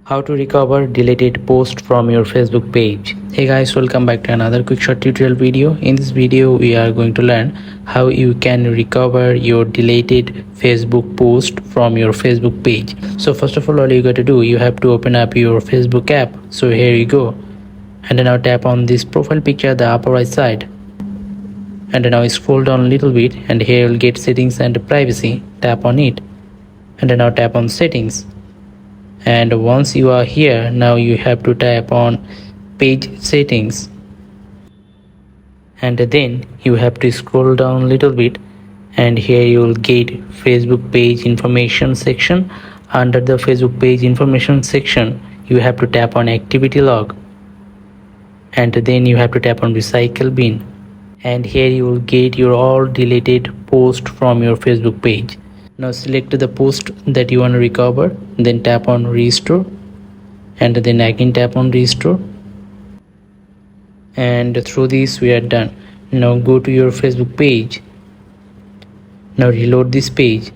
How to recover deleted post from your Facebook page. Hey guys, welcome back to another quick short tutorial video. In this video we are going to learn how you can recover your deleted Facebook post from your Facebook page. So first of all you got to do, you have to open up your Facebook app. So here you go, and now tap on this profile picture at the upper right side, and now scroll down a little bit, and here you'll get settings and privacy. Tap on it, and now tap on settings. And once you are here, now you have to tap on page settings, and then you have to scroll down a little bit, and here you will get Facebook page information section. Under the Facebook page information section you have to tap on activity log, and then you have to tap on recycle bin, and here you will get your all deleted post from your Facebook page. Now select the post that you want to recover, then tap on restore, and then again tap on restore, and through this we are done. Now go to your Facebook page. Now reload this page,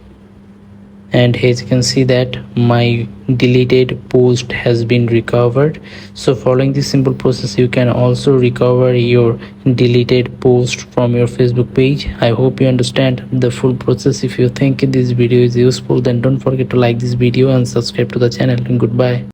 and as you can see that my deleted post has been recovered. So following this simple process you can also recover your deleted post from your Facebook page. I hope you understand the full process. If you think this video is useful, then don't forget to like this video and subscribe to the channel, and goodbye.